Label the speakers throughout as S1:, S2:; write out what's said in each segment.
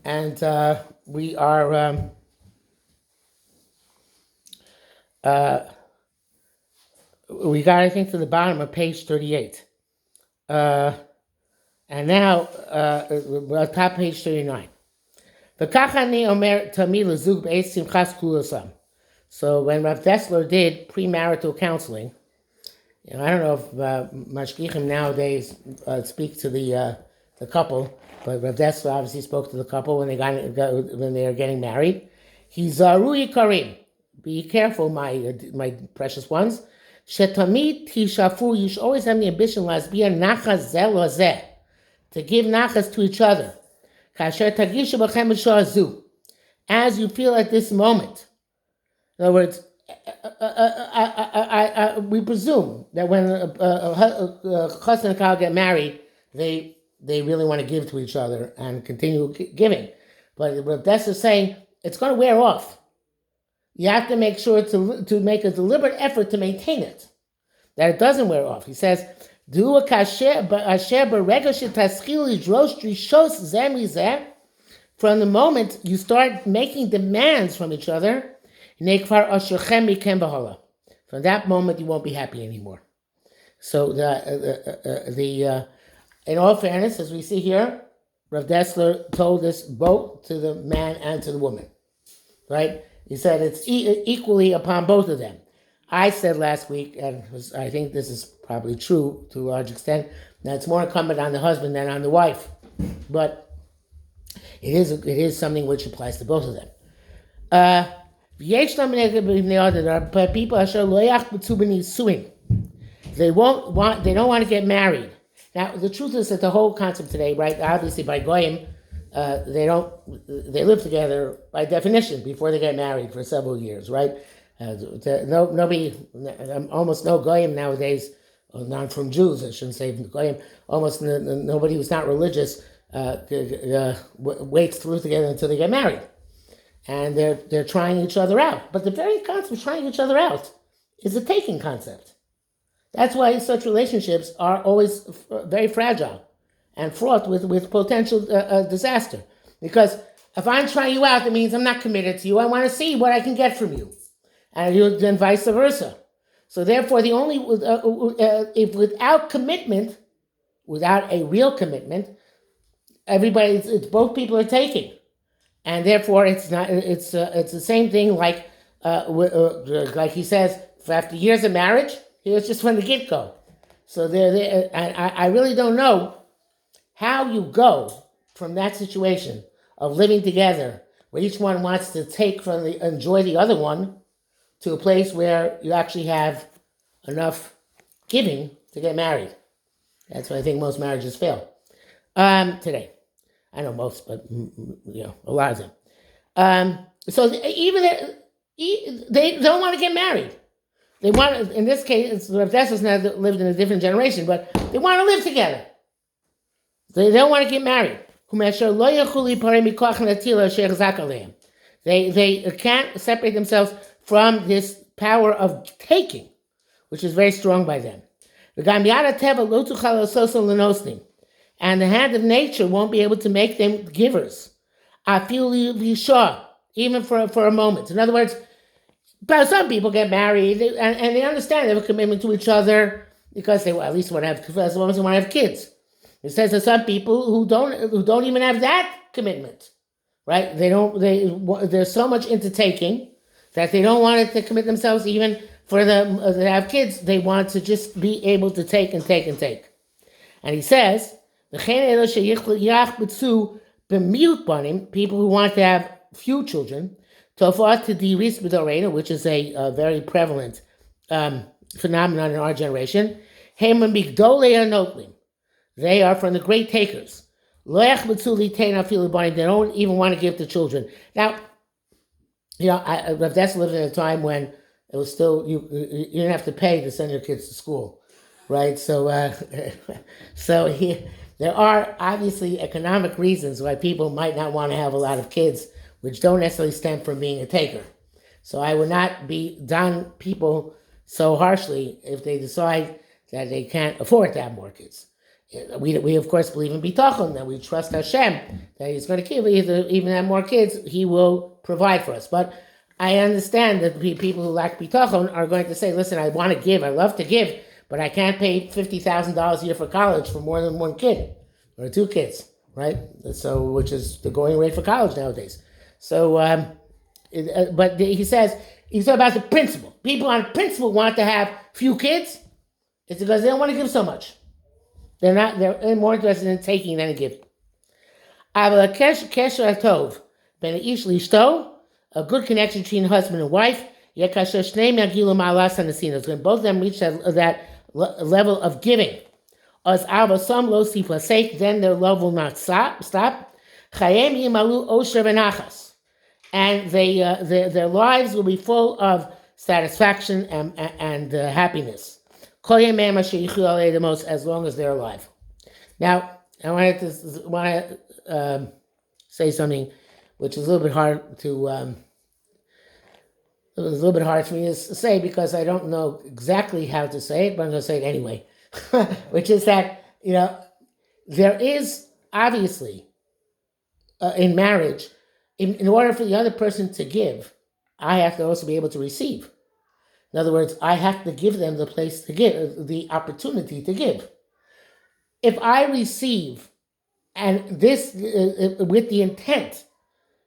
S1: and we are we got, I think, to the bottom of page 38, and now top page 39. So when Rav Dessler did premarital counseling, I don't know if mashgichim nowadays speak to the couple, but Rav Dessler obviously spoke to the couple when they are getting married. He's Rui Karim. Be careful, my precious ones. Shetamid tishafu. You should always have the ambition lasbia nachas zel zeh, to give nachas to each other. Kasher tagishu b'chem zu, as you feel at this moment. In other words, we presume that when chassan and kal get married, they really want to give to each other and continue giving. But what Dessler is saying, it's going to wear off. You have to make sure to make a deliberate effort to maintain it, that it doesn't wear off. He says, "Do a kasher asher b'rega shetaschil yidrosh drishos zeh mizeh." From the moment you start making demands from each other, from that moment you won't be happy anymore. So in all fairness, as we see here, Rav Dessler told this both to the man and to the woman, right? He said it's equally upon both of them. I said last week, and I think this is probably true to a large extent, that it's more incumbent on the husband than on the wife. But it is something which applies to both of them. There are people they don't want to get married. Now the truth is that the whole concept today, right? Obviously by goyim, they live together by definition before they get married for several years, right? Almost no goyim nowadays, not from Jews, I shouldn't say goyim. Almost nobody who's not religious waits to live together until they get married, and they're trying each other out. But the very concept of trying each other out is a taking concept. That's why such relationships are always very fragile and fraught with potential disaster. Because if I'm trying you out, that means I'm not committed to you. I want to see what I can get from you, and then vice versa. So therefore, the only if without commitment, without a real commitment, it's both people are taking, and therefore it's not. It's the same thing like he says, after years of marriage, it was just from the get-go. So I really don't know how you go from that situation of living together, where each one wants to enjoy the other one, to a place where you actually have enough giving to get married. That's why I think most marriages fail today. I know most, but a lot of them. So they don't want to get married. They want, in this case, Rav Dessler's now lived in a different generation, but they want to live together. They don't want to get married. They can't separate themselves from this power of taking, which is very strong by them. And the hand of nature won't be able to make them givers. Even for a moment. In other words, some people get married and they understand they have a commitment to each other because they at least want to have, as long as they want to have kids. It says that some people who don't even have that commitment, right? There's so much into taking that they don't want to commit themselves even for them to have kids. They want to just be able to take and take and take. And he says, people who want to have few children, which is a very prevalent phenomenon in our generation, they are from the great takers. They don't even want to give to children. Now, Rav Dessler lived in a time when it was still, you didn't have to pay to send your kids to school, right? So, there are obviously economic reasons why people might not want to have a lot of kids, which don't necessarily stem from being a taker. So I would not be done people so harshly if they decide that they can't afford to have more kids. We of course believe in bitachon, that we trust Hashem, that He's going to keep, even have more kids, He will provide for us. But I understand that people who lack bitachon are going to say, listen, I want to give, I love to give, but I can't pay $50,000 a year for college for more than one kid, or two kids, right? So, which is the going rate for college nowadays. So, but he says, he's talking about the principle. People on principle want to have few kids. It's because they don't want to give so much. They're more interested in taking than in giving. A good connection between husband and wife. When both of them reach that level of giving, then their love will not stop. And their lives will be full of satisfaction and happiness. As long as they're alive. Now, I want to say something which is a little bit hard to. It was a little bit hard for me to say because I don't know exactly how to say it, but I'm going to say it anyway. Which is that, there is obviously in marriage, in order for the other person to give, I have to also be able to receive. In other words, I have to give them the place to give, the opportunity to give. If I receive, and this with the intent,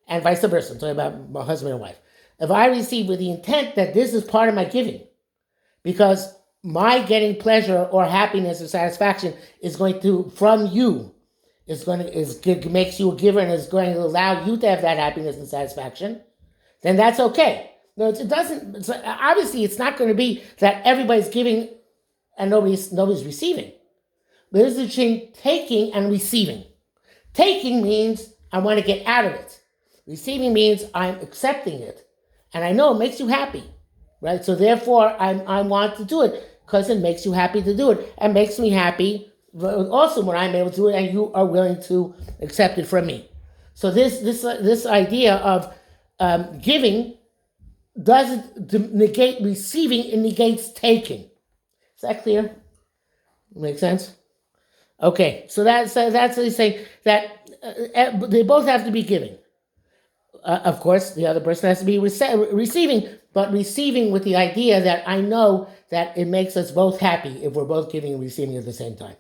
S1: and vice versa, I'm talking about my husband and wife. If I receive with the intent that this is part of my giving, because my getting pleasure or happiness or satisfaction is going to, from you, makes you a giver and is going to allow you to have that happiness and satisfaction, then that's okay. No, it doesn't. Obviously, it's not going to be that everybody's giving and nobody's receiving. There's between taking and receiving. Taking means I want to get out of it. Receiving means I'm accepting it. And I know it makes you happy, right? So therefore, I want to do it because it makes you happy to do it. And makes me happy also when I'm able to do it and you are willing to accept it from me. So this idea of giving doesn't negate receiving, it negates taking. Is that clear? Make sense? Okay, so that's what he's saying, that they both have to be giving. Of course, the other person has to be receiving, but receiving with the idea that I know that it makes us both happy if we're both giving and receiving at the same time.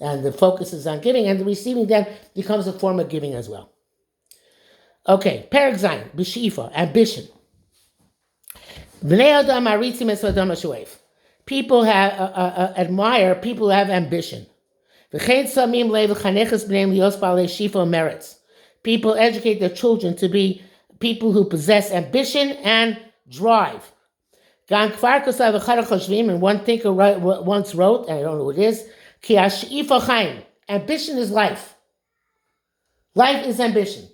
S1: And the focus is on giving, and the receiving then becomes a form of giving as well. Okay, Perek Zayin, B'shifa, ambition. People have admire people who have ambition. People educate their children to be people who possess ambition and drive. And one thinker once wrote, and I don't know who it is, ambition is life. Life is ambition.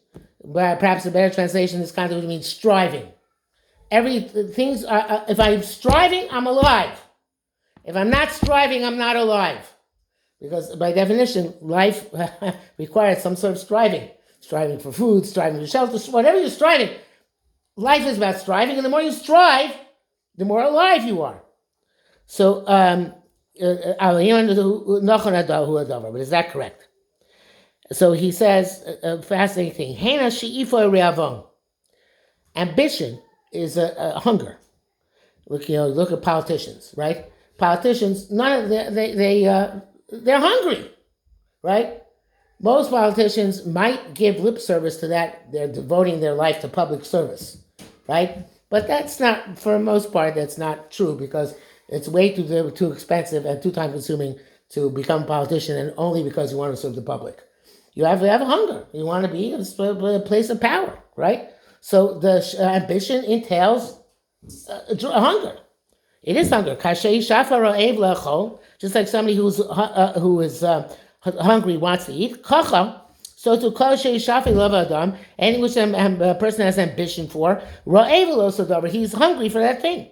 S1: Perhaps a better translation is kind of what it means, striving. If I'm striving, I'm alive. If I'm not striving, I'm not alive. Because by definition, life requires some sort of striving. Striving for food, striving for shelter, whatever you're striving. Life is about striving, and the more you strive, the more alive you are. So, but is that correct? So he says a fascinating thing. Ambition is a hunger. Look at politicians, right? Politicians, they're hungry, right? Most politicians might give lip service to that. They're devoting their life to public service, right? But that's not, for the most part, that's not true because it's way too expensive and too time-consuming to become a politician, and only because you want to serve the public. You have to have a hunger. You want to be in a place of power, right? So the ambition entails hunger. It is hunger. Just like somebody who is hungry wants to eat. So to any which a person has ambition for, he's hungry for that thing.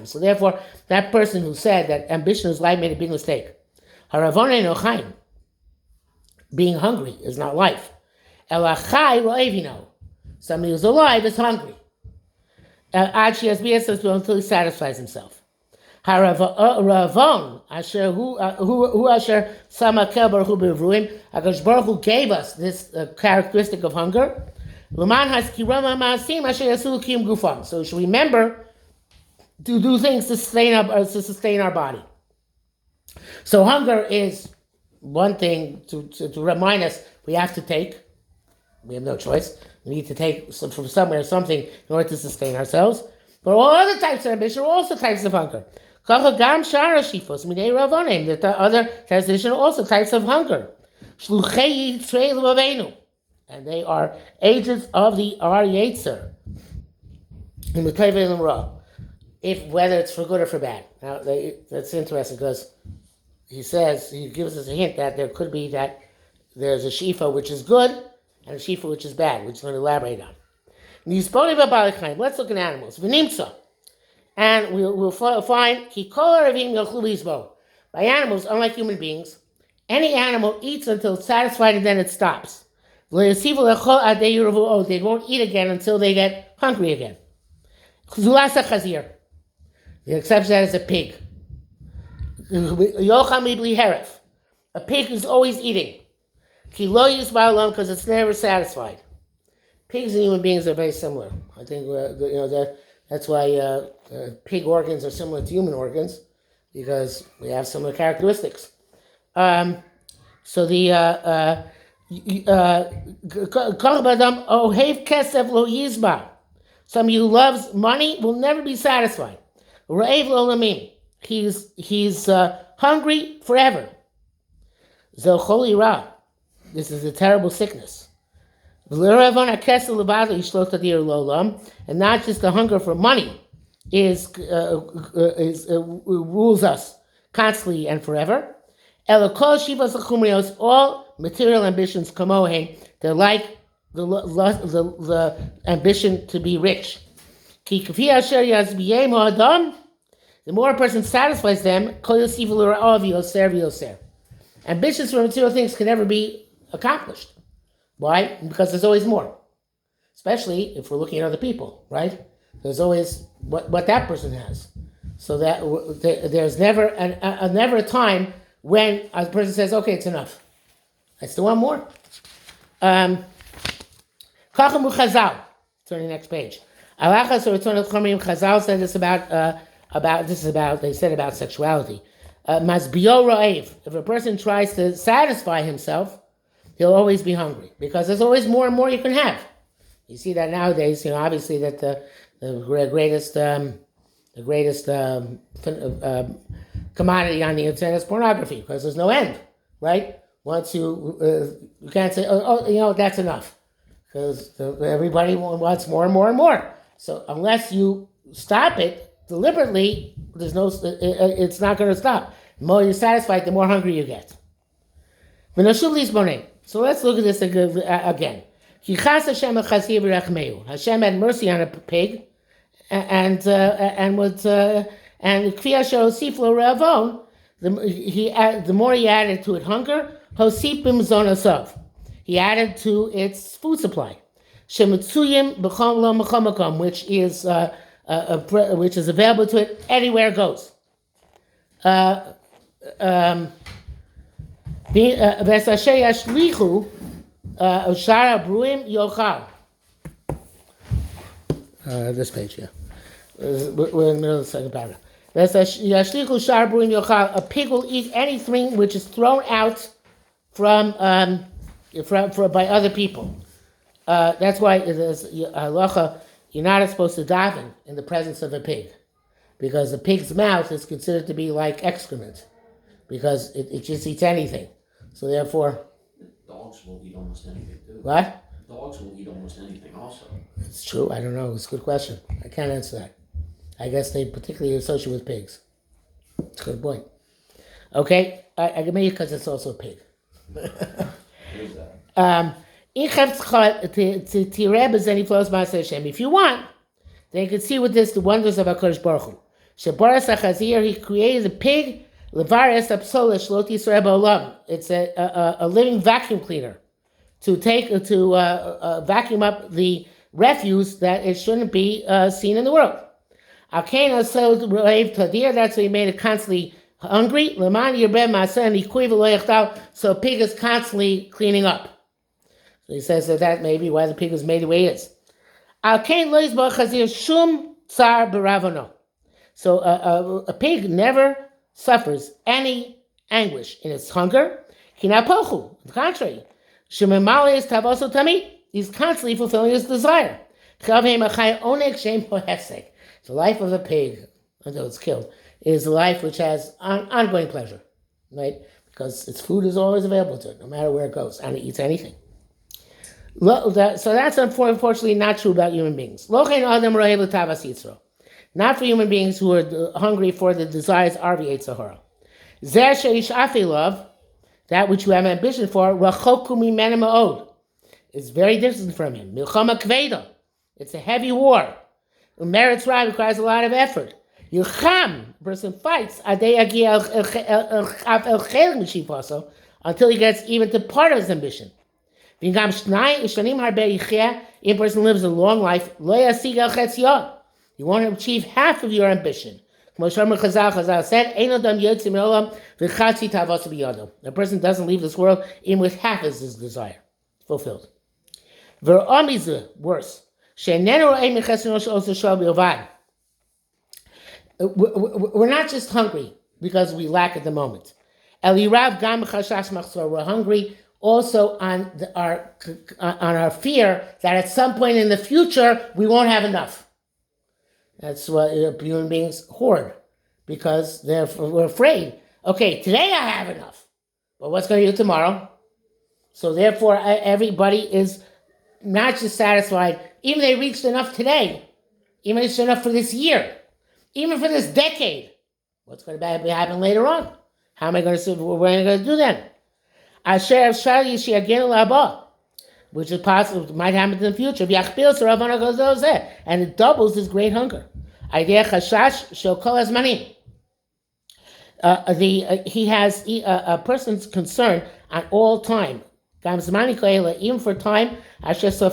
S1: So therefore, that person who said that ambition is life made a big mistake. Being hungry is not life. Somebody who's alive is hungry. Until he satisfies himself. Haravon, asher who asher sama kelbar hu bevruim. Hakadosh Baruch Hu gave us this characteristic of hunger. Luman has kirama maasim asher yasu kim gufam. So we should remember to do things to sustain our body. So hunger is one thing to remind us we have to take. We have no choice. We need to take from somewhere something in order to sustain ourselves. But all other types of ambition are also types of hunger. The other translation are also types of hunger. And they are agents of the Ar Yetzer. If whether it's for good or for bad. Now that's interesting because he gives us a hint that there could be that there's a shifa which is good and a shifa which is bad, which we're going to elaborate on. Let's look at animals. V'nimtza. And we'll find by animals, unlike human beings, any animal eats until it's satisfied and then it stops. They won't eat again until they get hungry again. The exception to that is a pig. A pig is always eating. Because it's never satisfied. Pigs and human beings are very similar. I think that's why pig organs are similar to human organs, because we have similar characteristics. So the somebody who loves money will never be satisfied. He's hungry forever. This is a terrible sickness. And not just the hunger for money rules us constantly and forever. All material ambitions they're like the ambition to be rich. The more a person satisfies them, ambitions for material things can never be accomplished. Why? Because there's always more. Especially if we're looking at other people, right? There's always what that person has. So that there's never a time when a person says, okay, it's enough. I still want more. Turn to the next page. Chazal said this they said about sexuality. If a person tries to satisfy himself, he'll always be hungry because there's always more and more you can have. You see that nowadays, obviously that the greatest commodity on the internet is pornography because there's no end, right? Once you can't say, that's enough because everybody wants more and more and more. So unless you stop it deliberately, it's not going to stop. The more you're satisfied, the more hungry you get. So let's look at this again. Hashem had mercy on a pig, and the more he added to it hunger, hosipim zonasov. He added to its food supply. Which is available to it anywhere it goes. This page, yeah. We're in the middle of the second paragraph. A pig will eat anything which is thrown out from by other people. That's why halacha, you're not supposed to daven in the presence of a pig, because a pig's mouth is considered to be like excrement, because it just eats anything. So therefore,
S2: dogs will eat almost anything too.
S1: What?
S2: Dogs will eat almost anything also.
S1: It's true. I don't know. It's a good question. I can't answer that. I guess they particularly associate with pigs. It's a good point. Okay, I can make it because it's also a pig. If you want, then you can see with this the wonders of HaKadosh Baruch Hu. He created a pig. It's a living vacuum cleaner to vacuum up the refuse that it shouldn't be seen in the world. Alkena so Rav Tadir, that's why he made it constantly hungry. Leman Yerbeh Masa and so pig is constantly cleaning up. So he says that may be why the pig is made the way it is. Alkein Lois Chazir Shum Tsar Baravono. So a pig never suffers any anguish in its hunger. Kinapochu, the contrary. Shememale is tavoso tamid. He's constantly fulfilling his desire. The life of a pig, until it's killed, is a life which has ongoing pleasure, right? Because its food is always available to it, no matter where it goes, and it eats anything. So that's unfortunately not true about human beings. Not for human beings who are hungry for the desires of Yetzirah. Love, that which you have ambition for, is very distant from him. Milchama kveda, it's a heavy war. Merit's right requires a lot of effort. Yilcham, a person fights, until he gets even to part of his ambition. If a person lives a long life, you won't achieve half of your ambition. Chazal said, a person doesn't leave this world even with half of his desire fulfilled. Worse. We're not just hungry because we lack at the moment. We're hungry also on our fear that at some point in the future we won't have enough. That's what human beings hoard, because we're afraid. Okay, today I have enough, but what's going to do tomorrow? So therefore, everybody is not just satisfied. Even they reached enough today, even it's enough for this year, even for this decade. What's going to happen later on? How am I going to? What am I going to do then? Which is possible, might happen in the future. And it doubles his great hunger. He has a person's concern at all time. Even for time, so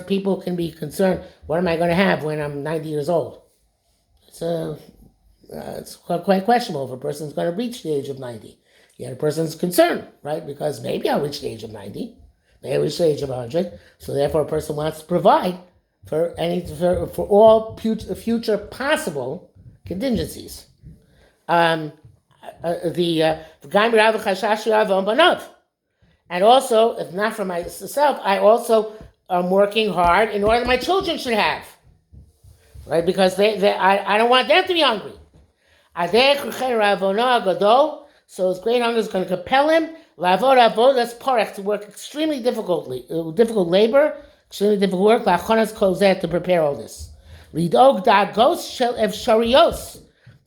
S1: people can be concerned. What am I going to have when I'm 90 years old? It's quite questionable if a person's going to reach the age of 90. Yet a person's concerned, right? Because maybe I'll reach the age of 90, maybe I'll reach the age of 100. So therefore, a person wants to provide for all future possible contingencies. And also, if not for myself, I also am working hard in order that my children should have, right? Because I don't want them to be hungry. So his great hunger is going to compel him to work extremely difficult labor, extremely difficult work, to prepare all this.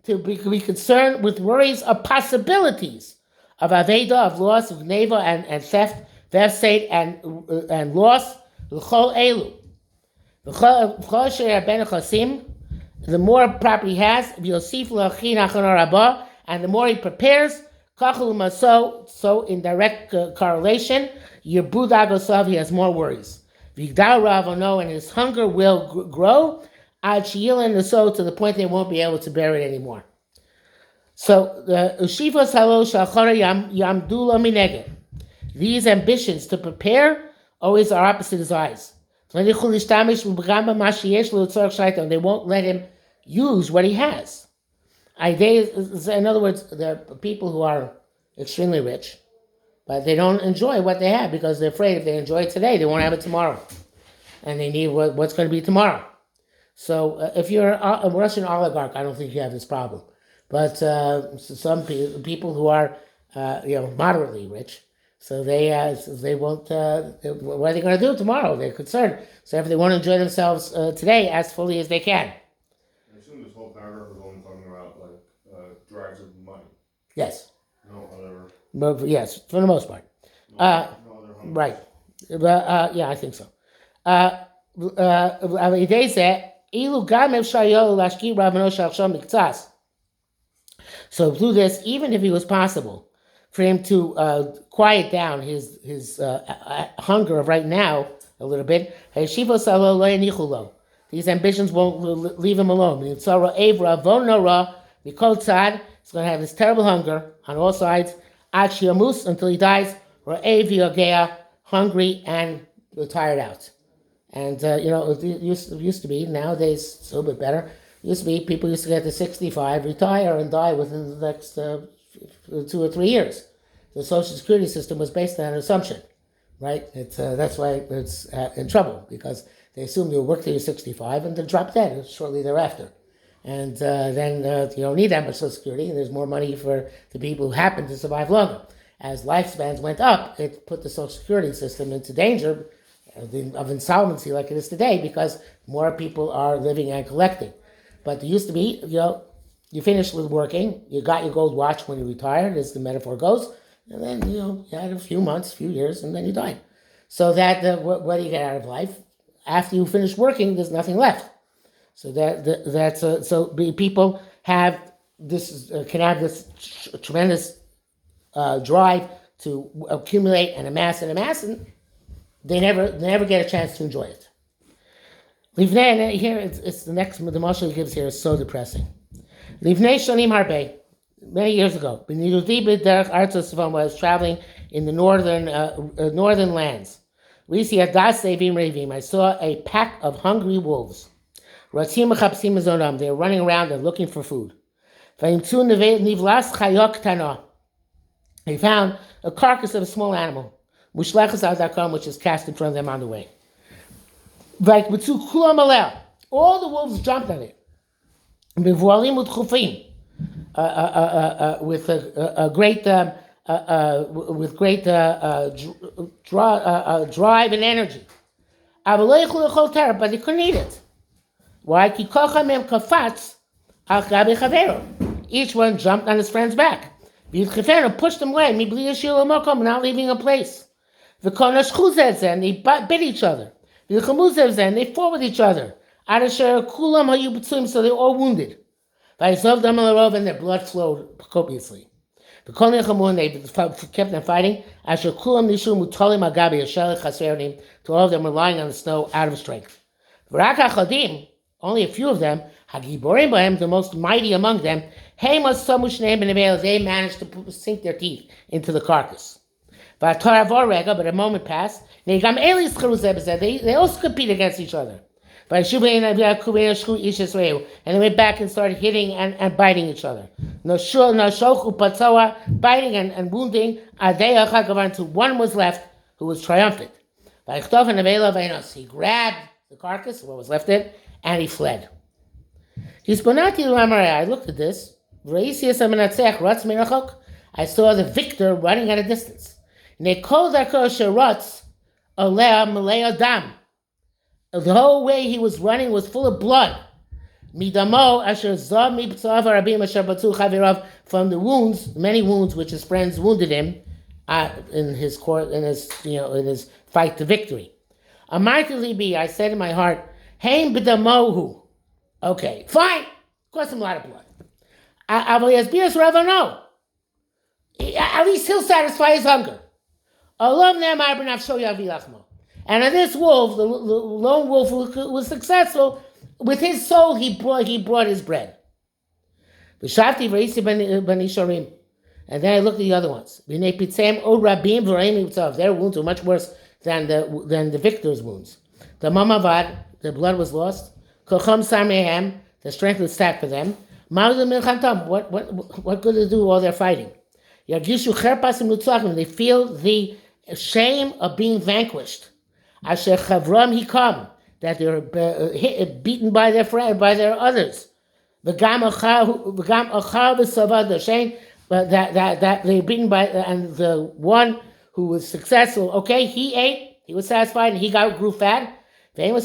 S1: To be concerned with worries of possibilities of aveda, of loss, of neva, and theft, vefsate, and loss. The more property he has, and the more he prepares, so in direct correlation, he has more worries. And his hunger will grow to the point they won't be able to bear it anymore. So these ambitions to prepare always are opposite his eyes. They won't let him use what he has. In other words, there are people who are extremely rich, but they don't enjoy what they have because they're afraid if they enjoy it today, they won't have it tomorrow. And they need what's going to be tomorrow. So if you're a Russian oligarch, I don't think you have this problem. But some people who are moderately rich, so they won't. What are they going to do tomorrow? They're concerned. So if they want to enjoy themselves today as fully as they can.
S3: I assume this whole paragraph is only talking about drives of money.
S1: Yes.
S3: No other.
S1: But yes, for the most part.
S3: No other hunger.
S1: Right. Yeah, I think so. So through this, even if it was possible for him to quiet down his hunger of right now a little bit. These ambitions won't leave him alone. He's going to have this terrible hunger on all sides until he dies, hungry and tired out. And it used to be, nowadays it's a little bit better. It used to be people used to get to 65, retire, and die within the next 2 or 3 years. The Social Security system was based on an assumption, right? That's why it's in trouble, because they assume you'll work till you're 65 and then drop dead shortly thereafter. And then you don't need that much Social Security, and there's more money for the people who happen to survive longer. As lifespans went up, it put the Social Security system into danger of insolvency like it is today, because more people are living and collecting. But there used to be, you finished with working, you got your gold watch when you retired, as the metaphor goes, and then, you had a few months, few years, and then you died. So that, what do you get out of life? After you finish working, there's nothing left. So people have can have this tremendous drive to accumulate and amass, and they never get a chance to enjoy it. Livnei, here it's the next, the mashal he gives here is so depressing. Livnei shanim harbe, many years ago, when I was traveling in the northern lands. I saw a pack of hungry wolves. They were running around and looking for food. They found a carcass of a small animal, which is cast in front of them on the way. All the wolves jumped on it. With great drive and energy. But they couldn't eat it. Why? Each one jumped on his friend's back. Pushed them away, not leaving a place. And they bit each other. And they fought with each other. So they were all wounded. And their blood flowed copiously. They kept on fighting. To all of them relying on the snow out of strength. Only a few of them, the most mighty among them, they managed to sink their teeth into the carcass. But a moment passed. They also compete against each other. And they went back and started hitting and biting each other. Biting and wounding until one was left who was triumphant. He grabbed the carcass, what was left of it, and he fled. I looked at this. I saw the victor running at a distance. The whole way he was running was full of blood. From the wounds, many wounds which his friends wounded him in his fight to victory. I said in my heart, okay, fine, cost him a lot of blood. At least he'll satisfy his hunger. And on this wolf, the lone wolf who was successful, with his soul he brought his bread. And then I looked at the other ones. Their wounds were much worse than the victor's wounds. The mamavad, the blood was lost. The strength was sapped for them. What good to do all their fighting? They feel the shame of being vanquished. That they're beaten by their friend, by their others. That they're beaten by, and the one who was successful, okay, he ate, he was satisfied, and he grew fat. They're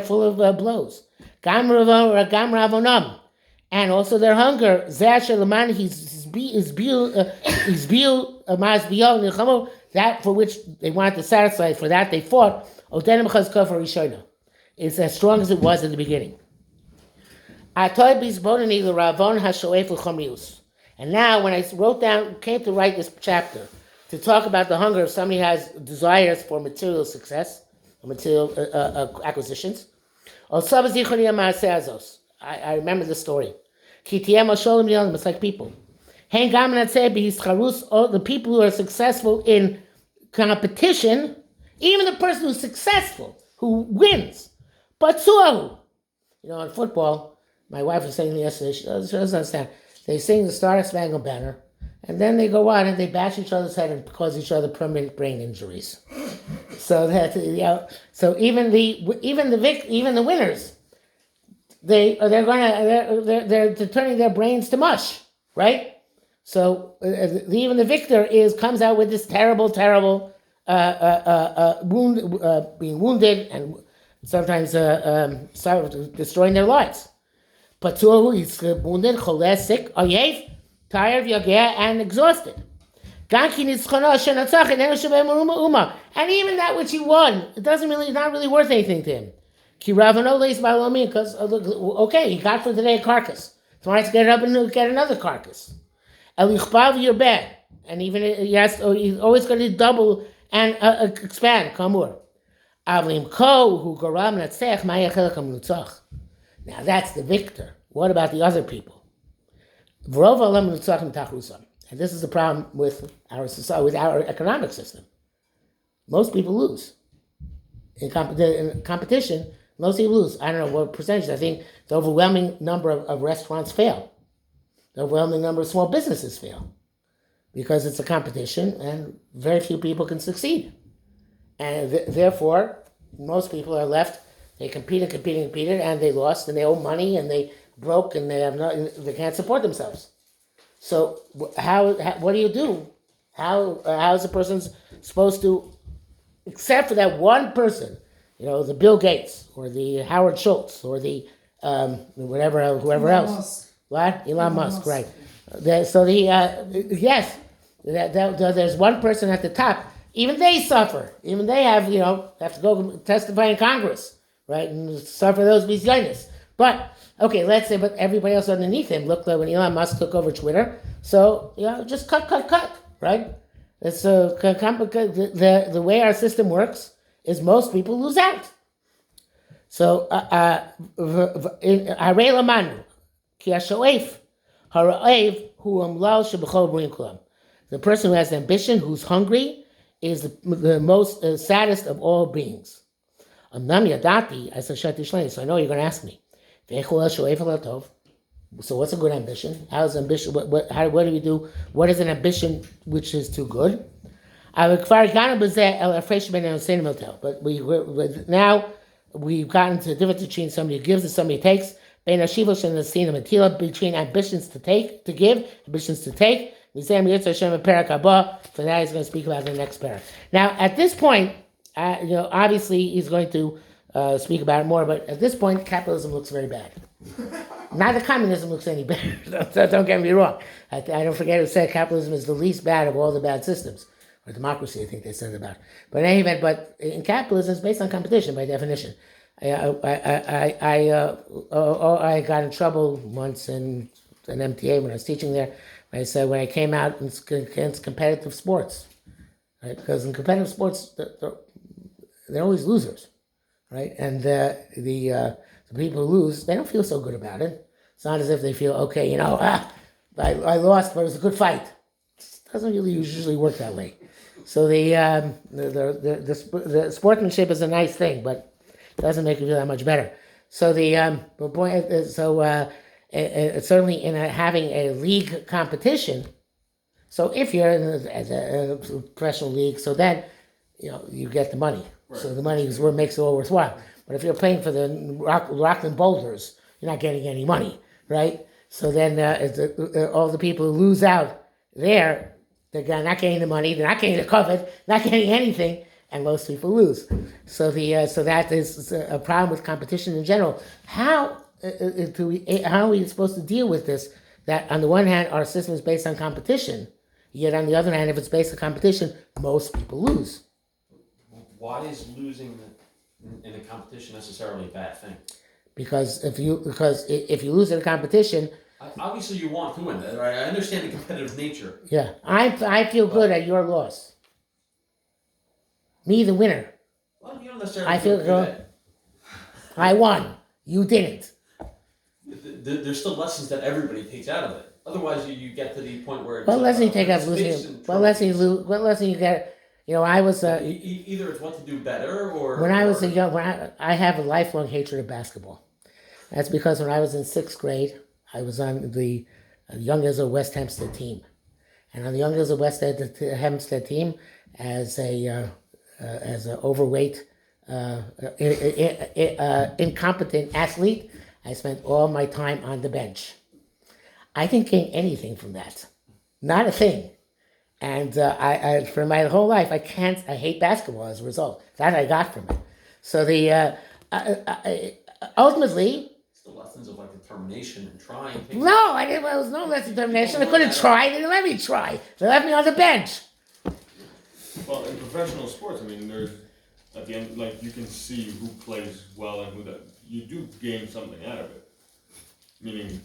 S1: full of blows. And also their hunger. That for which they wanted to satisfy, for that they fought. It's as strong as it was at the beginning. And now when I came to write this chapter, to talk about the hunger if somebody has desires for material success, or material acquisitions. I remember the story. It's like people. The people who are successful in competition, even the person who's successful, who wins. But in football, my wife was saying yesterday, she doesn't understand. They sing the Star Spangled Banner, and then they go out and they bash each other's head and cause each other permanent brain injuries. So that so even the winners, they're turning their brains to mush, right? So even the victor comes out with this terrible being wounded and sometimes destroying their lives. Patuahu is wounded, choles, sick, oyev, tired, yageh, and exhausted. And even that which he won, it's not really worth anything to him. Because okay, he got for today a carcass. Tomorrow to get it up and get another carcass. You're bad, and even he's always going to double and expand. Kamur. Now that's the victor. What about the other people? And this is the problem with our society, with our economic system. Most people lose. In competition, most people lose. I don't know what percentage. I think the overwhelming number of restaurants fail. The overwhelming number of small businesses fail. Because it's a competition and very few people can succeed. And therefore, most people are left, they competed, and they lost, and they owe money, and they broke, and they can't support themselves. So what do you do? How is a person supposed to, except for that one person, the Bill Gates or the Howard Schultz or the whoever else.
S4: Musk.
S1: What? Elon Musk, right? Yes, there's one person at the top. Even they suffer. Even they have to go testify in Congress, right, and suffer those bizyonis. But okay, let's say, but everybody else underneath him looked like when Elon Musk took over Twitter. So just cut, right? It's the way our system works is most people lose out. So harei lamanu ki hashoef haraev hu amlal shebechol b'rim kulam. The person who has ambition, who's hungry, is the most saddest of all beings. Amnam yadati as a shatishlein. So I know you're going to ask me. So what's a good ambition? How's ambition? What do we do? What is an ambition which is too good? But now we've gotten to the difference between somebody who gives and somebody who takes. Between ambitions to give, ambitions to take. For that he's going to speak about in the next paragraph. Now, at this point, obviously he's going to speak about it more, but at this point, capitalism looks very bad. Neither communism looks any better. Don't get me wrong. I don't forget to say capitalism is the least bad of all the bad systems. Or democracy, I think they said about. But in any event, in capitalism, it's based on competition by definition. I got in trouble once in an MTA when I was teaching there. I said when I came out against competitive sports, right? Because in competitive sports, they're always losers, right? And the people who lose, they don't feel so good about it. It's not as if they feel, okay, I lost, but it was a good fight. It doesn't really usually work that way. So the sportsmanship is a nice thing, but it doesn't make you feel that much better. So the point is, certainly in having a league competition. So if you're in a professional league, so then you get the money. Right. So the money is what makes it all worthwhile. But if you're playing for the Rockland Boulders, you're not getting any money, right? So then all the people who lose out there, they're not getting the money, they're not getting the covet, not getting anything, and most people lose. So that is a problem with competition in general. How are we supposed to deal with this? That on the one hand, our system is based on competition, yet on the other hand, if it's based on competition, most people lose.
S2: Why is losing in a competition necessarily a bad thing?
S1: Because if you lose in a competition,
S2: Obviously, you want to win that, right? I understand the competitive nature.
S1: Yeah, I feel good at your loss. Me, the winner.
S2: Well, you don't necessarily
S1: I feel
S2: good
S1: good.
S2: at it.
S1: I won. You didn't.
S2: There's still lessons that everybody takes out of it. Otherwise, you get to the point where it's
S1: What lesson you take out
S2: it's
S1: of
S2: space
S1: losing?
S2: and
S1: What lesson you
S2: trophies.
S1: lose? What lesson you get? I was
S2: Either it's what to do better, or
S1: when I was a young. I have a lifelong hatred of basketball. That's because when I was in 6th grade, I was on the Young Israel West Hempstead team, and on the Young Israel West Hempstead team, as a overweight, incompetent athlete, I spent all my time on the bench. I didn't gain anything from that, not a thing. And I for my whole life, I hate basketball as a result. That I got from it. So ultimately,
S2: the lessons of like determination and trying things.
S1: no, I didn't. There was no less determination. I couldn't try. They didn't let me try. They left me on the bench.
S3: Well, in professional sports, I mean, there's at the end, like you can see who plays well and who doesn't. You do gain something out of it. Meaning,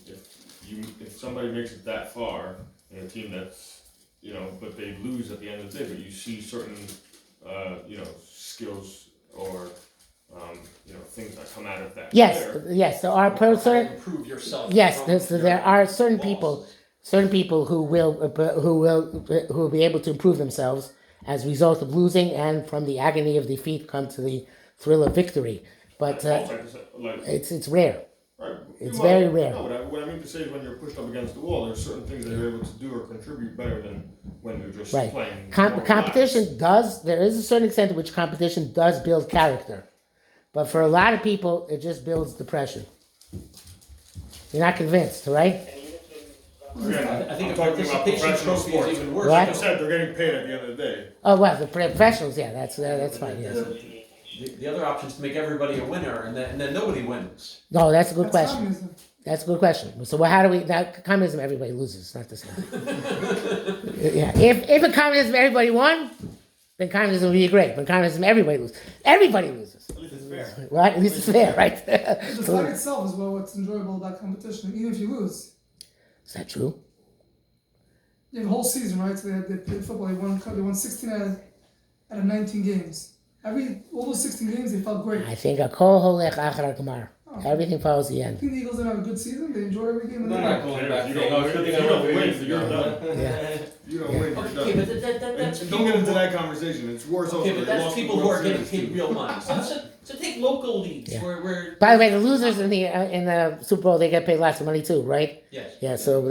S3: if somebody makes it that far in a team that's but they lose at the end of the day, but you see certain skills or things that come out of that.
S1: Yes. There are
S2: Improve yourself.
S1: Yes, there are certain people who will be able to improve themselves as a result of losing, and from the agony of defeat come to the thrill of victory. But it's rare.
S3: Right.
S1: It's very rare.
S3: No, what I mean to say is when you're pushed up against the wall, there's certain things that you're able to do or contribute better than when you're just playing.
S1: Competition there is a certain extent to which competition does build character. But for a lot of people, it just builds depression. You're not convinced, right?
S3: Again,
S2: I think
S3: I'm
S2: a
S3: talking about
S2: participation
S3: professional
S2: trophy
S3: sports.
S2: is even worse.
S1: What?
S3: Like I said, they're getting paid at the end of the day.
S1: Oh, well, the professionals, yeah, that's fine, yes.
S2: The other option is to make everybody a winner, and then nobody wins.
S1: No, that's a good question.
S4: Communism.
S1: That's a good question. So how do we, communism, everybody loses, it's not the same thing. Yeah, if a communism, everybody won, then communism would be great. But communism, everybody loses. Everybody loses.
S3: At least it's fair.
S1: Right? At least it's fair, right?
S4: The sport itself is what's enjoyable about competition, even if you lose.
S1: Is that true?
S4: You have a whole season, right? So they played football. They won 16 out of 19 games. All those 16 games, they felt great.
S1: I think a kol holech achar gamar. Everything follows the
S4: I
S1: end.
S4: think the Eagles didn't have a good season. They enjoy every game. And
S5: They're
S4: they
S5: not
S4: win.
S5: going back.
S3: You don't win, you're done.
S1: Yeah.
S3: You don't win, you're
S2: Okay,
S3: done.
S2: but that's
S3: And don't get into that conversation. It's worse also.
S2: Okay, but
S3: They
S2: that's
S3: lost the
S2: people who
S3: World
S2: are getting
S3: Series,
S2: paid
S3: too.
S2: real money. So take local leagues
S1: Yeah.
S2: where.
S1: By the way, the losers in the Super Bowl, they get paid lots of money too, right?
S2: Yes.
S1: Yeah, so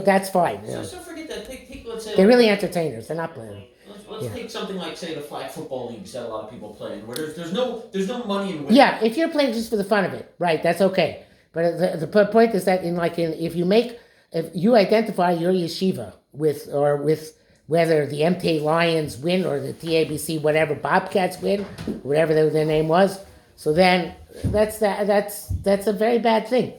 S1: that's fine. Yeah.
S2: So forget that. Take let's say.
S1: They're really entertainers. They're not playing.
S2: Let's take something like, say, the flag football leagues that a lot of people play in, where there's no money in winning.
S1: Yeah, if you're playing just for the fun of it, right? That's okay. But the point is that if you identify your yeshiva with whether the MTA Lions win or the TABC whatever Bobcats win, whatever their name was, so then that's a very bad thing.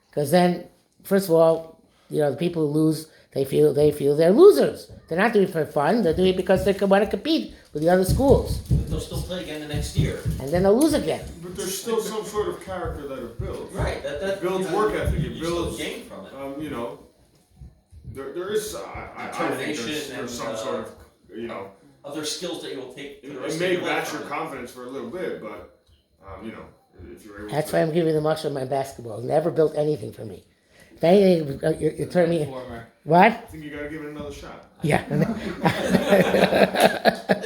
S1: Because then, first of all, the people who lose, they feel they're losers. They're not doing it for fun. They're doing it because they want to compete with the other schools.
S2: They'll still play again the next year.
S1: And then they'll lose again.
S3: But there's still some sort of character that it builds.
S2: Right. That
S3: builds work ethic. It
S2: you
S3: builds.
S2: still gain from it.
S3: There is. I think there's some sort of
S2: other skills that you will take. For the rest
S3: It may
S2: of your life
S3: bash your
S2: from it.
S3: confidence for a little bit, but if you're able.
S1: That's
S3: to,
S1: why I'm giving the mushroom my basketball. Never built anything for me. If anything, you turn me. What?
S3: I think you gotta give it another shot.
S1: Yeah.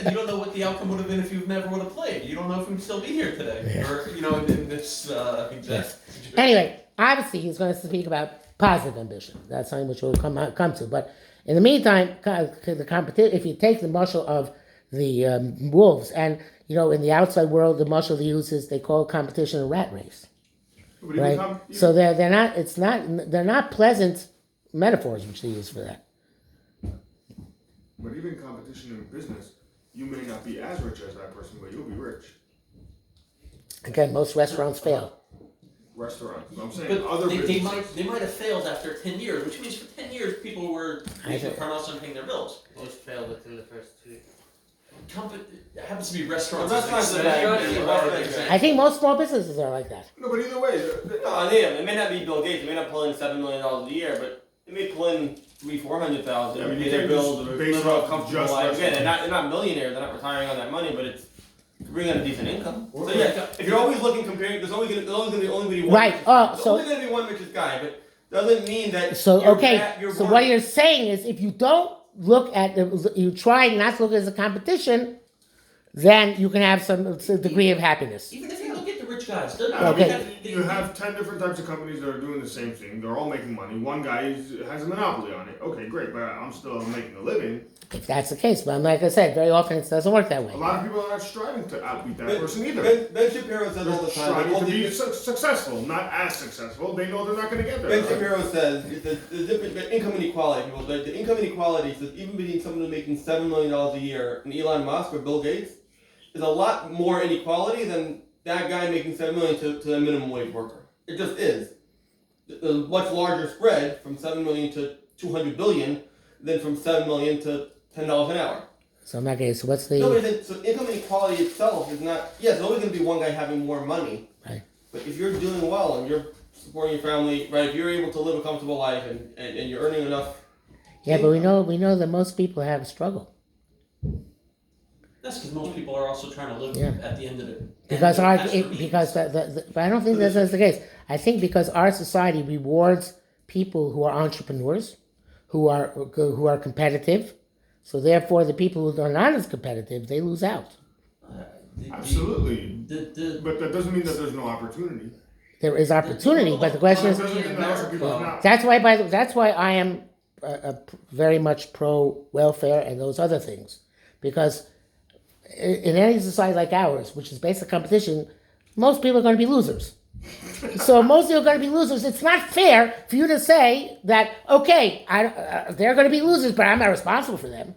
S2: You don't know what the outcome would have been if you never would have played. You don't know if we'd still be here today,
S1: Yeah.
S2: or in this exact.
S1: Yes. Anyway, obviously he's going to speak about positive ambition. That's something which we'll come to. But in the meantime, the competition. If you take the muscle of the wolves, and in the outside world, the muscle they use is they call competition a rat race.
S3: But
S1: Right. So they're not. It's not. They're not pleasant metaphors which they use for that.
S3: But even competition in business, you may not be as rich as that person, but you'll be rich.
S1: Again, most restaurants fail.
S3: Restaurants. I'm saying
S2: But
S3: other
S2: they
S3: businesses.
S2: might have failed after 10 years, which means for 10 years people were
S1: I
S2: making
S1: think-
S2: promise on paying their bills.
S5: Most fail within the first 2 years.
S2: it happens to be restaurants.
S3: Restaurants are
S1: I think most small businesses are like that.
S3: No, but either way,
S5: No, it may not be Bill Gates. It may not pull in $7 million a year, but it may pull in $300,000-400,000.
S3: Yeah, I mean,
S5: pay
S3: you
S5: their
S3: can't
S5: bills,
S3: just
S5: or
S3: base
S5: live
S3: it
S5: a
S3: off
S5: comfortable
S3: just
S5: life. Again,
S3: restaurants.
S5: they're not millionaires. They're not retiring on that money, but it's bringing in a decent income.
S2: Or-
S5: So yeah, if you're always looking comparing, there's always going to be one.
S1: Right,
S5: There's
S1: so-
S5: only going to be one richest guy, but doesn't mean that.
S1: So
S5: you're
S1: okay,
S5: you're
S1: so
S5: one.
S1: what you're saying is if you don't look at you try not to look at it as a competition, then you can have some degree of happiness.
S2: Even if you look at the rich guys, doesn't
S1: Okay.
S3: You have 10 different types of companies that are doing the same thing. They're all making money. One guy has a monopoly on it. Okay, great, but I'm still making a living.
S1: If that's the case, but like I said, very often it doesn't work that way.
S3: A lot of people are not striving to outbeat that person either.
S5: Ben Shapiro says all
S3: They're
S5: the time. that
S3: striving
S5: all
S3: to be
S5: these-
S3: successful, not as successful. They know they're not going to get there.
S5: Ben
S3: right?
S5: Shapiro says the difference, the income inequality. People, the income inequality says even between someone who's making $7 million a year and Elon Musk or Bill Gates is a lot more inequality than that guy making $7 million to a minimum wage worker. It just is. A much larger spread from $7 million to $200 billion than from $7 million to $10 an hour.
S1: So I'm not getting. So what's the?
S5: No, but so income inequality itself is not. Yes, there's always going to be one guy having more money.
S1: Right.
S5: But if you're doing well and you're supporting your family, right? If you're able to live a comfortable life and you're earning enough.
S1: Yeah, but we know that most people have struggle
S2: That's because most people are also trying to live
S1: Yeah.
S2: at the end of it.
S1: because
S2: And
S1: our
S2: that's for me.
S1: because but I don't think that's the case. I think because our society rewards people who are entrepreneurs, who are competitive, so therefore the people who are not as competitive they lose out.
S3: Absolutely.
S2: The
S3: But that doesn't mean that there's no opportunity.
S1: There is opportunity, but the question is.
S3: That doesn't mean that also people are not.
S1: That's why I am very much pro welfare and those other things, because in any society like ours, which is based on competition, most people are going to be losers. So most people are going to be losers. It's not fair for you to say that okay, they're going to be losers, but I'm not responsible for them.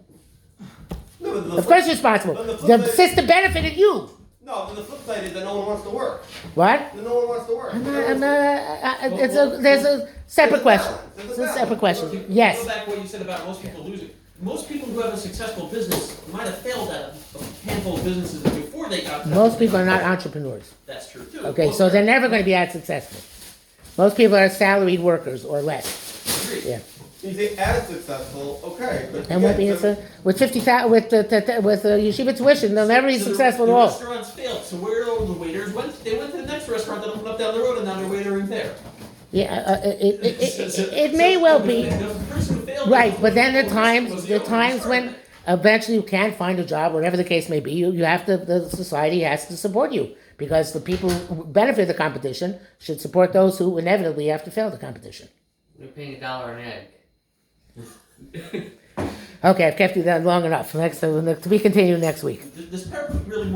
S5: No, but the
S1: Of course, you're responsible.
S5: But the flip
S1: The
S5: side-
S1: system benefited you.
S5: No, then the flip side is that no one wants to work.
S1: What?
S5: Then no one wants to work.
S1: There's a separate question.
S5: There's a
S1: It's a
S5: balance.
S1: separate question.
S2: Go
S1: Yes.
S2: back to what you said about most people losing. Most people who have a successful business might have failed at a handful of businesses before they got.
S1: Most people are not entrepreneurs.
S2: That's true too.
S1: Okay,
S2: Most
S1: so they're
S2: are.
S1: never going to be as successful. Most people are salaried workers or less.
S2: Agreed.
S1: Yeah,
S5: You say as successful, okay, but
S1: and won't be
S5: again,
S1: with 50,000 with yeshiva tuition. They'll never be
S2: So
S1: successful
S2: the
S1: at all.
S2: restaurants failed. So where all the waiters went? They went to the next restaurant that opened up down the road, and now they're waitering there.
S1: Yeah, it may well be
S2: The person who failed
S1: right, but then
S2: was
S1: the times when eventually you can't find a job, whatever the case may be. You have to. The society has to support you because the people who benefit the competition should support those who inevitably have to fail the competition.
S6: We're paying $1 an egg.
S1: Okay, I've kept you that long enough. Next, to be continued next week.
S2: This paragraph really